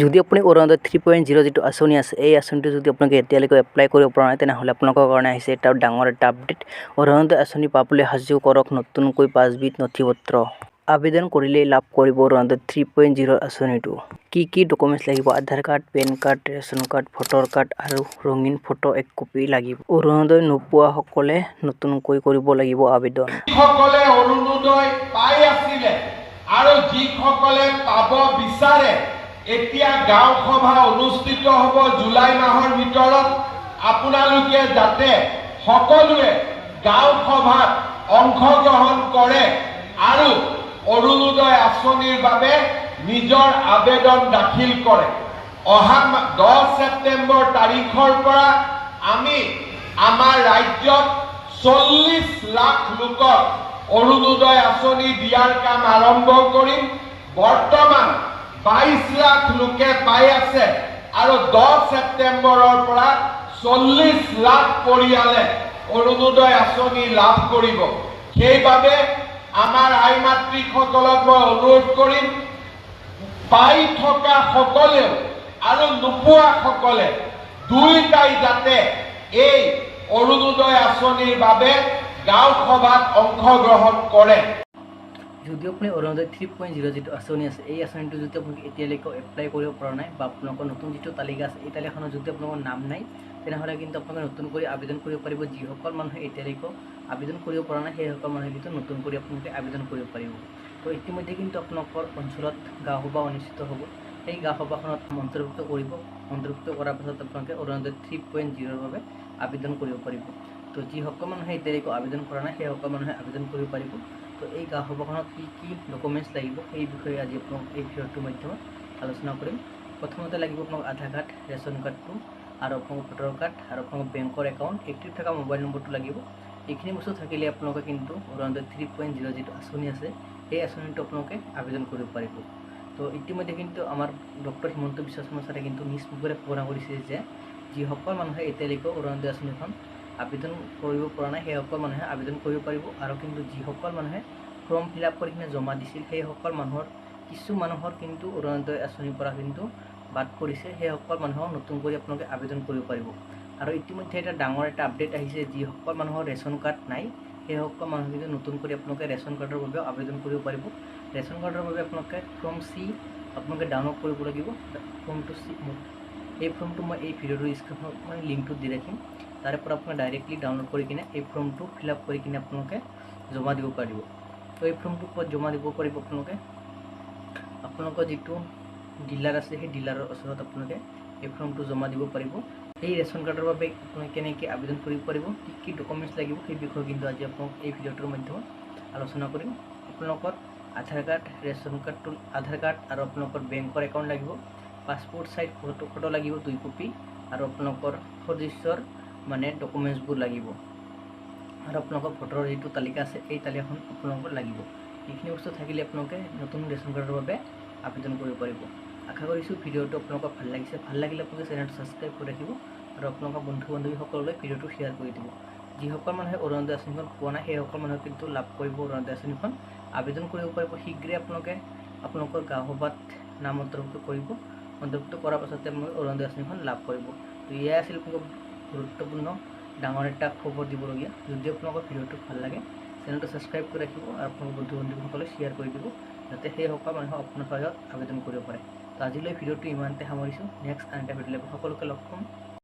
যদি আপুনি অৰুণোদয় 3.0 যিটো আঁচনি আছে এই আঁচনিটো যদি আপোনালোকে এতিয়ালৈকে এপ্লাই কৰিব পৰা নাই তেনেহ'লে আপোনালোকৰ কাৰণে আহিছে এটা ডাঙৰ এটা আপডেট। অৰুণোদয় আঁচনি পাবলৈ সাজু কৰক নতুনকৈ 5বিধ নথিপত্ৰ। আবেদন কৰিলেই লাভ কৰিব অৰুণোদয় 3.0 আঁচনিটো। কি ডকুমেণ্টছ লাগিব? Aadhaar card, PAN card, ration card, voter card আৰু ৰঙীন ফটো 1 কপি লাগিব। অৰুণোদয় নোপোৱাসকলে নতুনকৈ কৰিব লাগিব আবেদন। যিসকলে অৰুণোদয় পাই আছিলে আৰু যিসকলে পাব বিচাৰে এতিয়া গাঁও সভা অনুষ্ঠিত হ'ব জুলাই মাহৰ ভিতৰত। আপোনালোকে যাতে সকলোৱে গাঁও সভাত অংশগ্ৰহণ কৰে আৰু অৰুণোদয় আঁচনিৰ বাবে নিজৰ আবেদন দাখিল কৰে। অহা 10 ছেপ্টেম্বৰ তাৰিখৰ পৰা আমি আমাৰ ৰাজ্যত 40 লাখ লোকক অৰুণোদয় আঁচনি দিয়াৰ কাম আৰম্ভ কৰিম। বৰ্তমান 22 লাখ লোকে পাই আছে আৰু 10 ছেপ্টেম্বৰৰ পৰা 40 লাখ পৰিয়ালে অৰুণোদয় আঁচনি লাভ কৰিব। সেইবাবে আমাৰ আই মাতৃসকলক মই অনুৰোধ কৰিম, পাই থকা সকলেও আৰু নোপোৱা সকলে দুয়োটাই যাতে এই অৰুণোদয় আঁচনিৰ বাবে গাঁও সভাত অংশগ্ৰহণ কৰে। যদি আপুনি অৰুণোদয় 3.0 যিটো আঁচনি আছে এই আঁচনিটো যদি আপোনালোকে এতিয়ালৈকে এপ্লাই কৰিব পৰা নাই বা আপোনালোকৰ নতুন যিটো তালিকা আছে এই তালিকাখনত যদি আপোনালোকৰ নাম নাই তেনেহ'লে কিন্তু আপোনালোকে নতুন কৰি আবেদন কৰিব পাৰিব। যিসকল মানুহে এতিয়ালৈকে আবেদন কৰিব পৰা নাই সেইসকল মানুহে কিন্তু নতুন কৰি আপোনালোকে আবেদন কৰিব পাৰিব। তো ইতিমধ্যে কিন্তু আপোনালোকৰ অঞ্চলত গাঁও সভা অনুষ্ঠিত হ'ব। সেই গাঁও সভাখনত অন্তৰ্ভুক্ত কৰিব। অন্তৰ্ভুক্ত কৰাৰ পাছত আপোনালোকে অৰুণোদয় 3.0ৰ বাবে আবেদন কৰিব পাৰিব। তো যিসকল মানুহে এতিয়ালৈকে আবেদন কৰা নাই সেইসকল মানুহে আবেদন কৰিব পাৰিব। তো এই গাঁও সভাখনত কি ডকুমেণ্টছ লাগিব সেই বিষয়ে আজি আপোনাক এই ভিডিঅ'টোৰ মাধ্যমত আলোচনা কৰিম। প্ৰথমতে লাগিব আপোনাক আধাৰ কাৰ্ড, ৰেচন কাৰ্ডটো আৰু আপোনাক ভোটাৰ কাৰ্ড আৰু আপোনাক বেংকৰ একাউণ্ট, এক্টিভ থকা মোবাইল নম্বৰটো লাগিব। এইখিনি বস্তু থাকিলে আপোনালোকে কিন্তু অৰুণোদয় 3.0 যিটো আঁচনি আছে সেই আঁচনিটো আপোনালোকে আবেদন কৰিব পাৰিব। তো ইতিমধ্যে কিন্তু আমাৰ ডক্টৰ হিমন্ত বিশ্ব শৰ্মা ছাৰে কিন্তু নিজ মুখেৰে ঘোষণা কৰিছে যে যিসকল মানুহে এতিয়ালৈকে অৰুণোদয় আঁচনিখন আবেদন কৰিব পৰা নাই সেইসকল মানুহে আবেদন কৰিব পাৰিব। আৰু কিন্তু যিসকল মানুহে ফৰ্ম ফিল আপ কৰি কিনে জমা দিছিল সেইসকল মানুহৰ কিছু মানুহৰ কিন্তু অৰুণোদয় আঁচনিৰ পৰা কিন্তু বাদ পৰিছে। সেইসকল মানুহক নতুন কৰি আপোনালোকে আবেদন কৰিব পাৰিব। আৰু ইতিমধ্যে এটা ডাঙৰ এটা আপডেট আহিছে, যিসকল মানুহৰ ৰেচন কাৰ্ড নাই সেইসকল মানুহ কিন্তু নতুন কৰি আপোনালোকে ৰেচন কাৰ্ডৰ বাবে আবেদন কৰিব পাৰিব। ৰেচন কাৰ্ডৰ বাবে আপোনালোকে ফৰ্ম চি আপোনালোকে ডাউনলোড কৰিব লাগিব। ফৰ্মটো চি এই ফৰ্মটো মই এই ভিডিঅ'টোৰ স্ক্ৰীনত মই লিংকটো দি ৰাখিম। তাৰে পৰা আপোনালোকে ডাইৰেক্টলি ডাউনলোড কৰি কিনে এই ফৰ্মটো ফিল আপ কৰি কিনে আপোনালোকে জমা দিব পাৰিব। তো এই ফৰ্মটো ক'ত জমা দিব পাৰিব? আপোনালোকৰ যিটো ডিলাৰ আছে সেই ডিলাৰৰ ওচৰত আপোনালোকে এই ফৰ্মটো জমা দিব পাৰিব। এই ৰেচন কাৰ্ডৰ বাবে আপোনালোকে কেনেকৈ আবেদন কৰিব পাৰিব, কি ডকুমেণ্টছ লাগিব সেই বিষয়ে কিন্তু আজি আপোনাক এই ভিডিঅ'টোৰ মাধ্যমত আলোচনা কৰিম। আপোনালোকৰ আধাৰ কাৰ্ড, ৰেচন কাৰ্ডটো আধাৰ কাৰ্ড আৰু আপোনালোকৰ বেংকৰ একাউণ্ট লাগিব। পাছপোৰ্ট চাইজ ফটো লাগিব 2 কপি আৰু আপোনালোকৰ সদস্যৰ মানে ডকুমেণ্টছবোৰ লাগিব। আৰু আপোনালোকৰ ভোটাৰৰ যিটো তালিকা আছে এই তালিকাখন আপোনালোকৰ লাগিব। এইখিনি বস্তু থাকিলে আপোনালোকে নতুন ৰেচন কাৰ্ডৰ বাবে আবেদন কৰিব পাৰিব। আশা কৰিছোঁ ভিডিঅ'টো আপোনালোকৰ ভাল লাগিছে। ভাল লাগিলে আপোনালোকে চেনেলটো ছাবস্ক্ৰাইব কৰি ৰাখিব আৰু আপোনালোকৰ বন্ধু বান্ধৱীসকললৈ ভিডিঅ'টো শ্বেয়াৰ কৰি দিব। যিসকল মানুহে অৰুণোদয় আঁচনিখন পোৱা নাই সেইসকল মানুহে কিন্তু লাভ কৰিব অৰুণোদয় আঁচনিখন, আবেদন কৰিব পাৰিব। শীঘ্ৰে আপোনালোকে আপোনালোকৰ গাঁও সভাত নাম অন্তৰ্ভুক্ত কৰিব। অন্তৰ্ভুক্ত কৰাৰ পাছতে আপোনালোকে অৰুণোদয় আঁচনিখন লাভ কৰিব। তো এয়াই আছিল আপোনালোকৰ গুৰুত্বপূৰ্ণ ডাঙৰ এটা খবৰ দিবলগীয়া। যদি আপোনালোকৰ ভিডিঅ'টো ভাল লাগে চেনেলটো ছাবস্ক্ৰাইব কৰি ৰাখিব আৰু আপোনালোকৰ বন্ধু বান্ধৱীসকলে শ্বেয়াৰ কৰি দিব যাতে সেইসকল মানুহে আপোনাৰ সহায়ত আবেদন কৰিব পাৰে। তো আজিলৈ ভিডিঅ'টো ইমানতে সামৰিছোঁ। নেক্সট আন এটা ভিডিঅ'লৈ সকলোকে লগ পাম।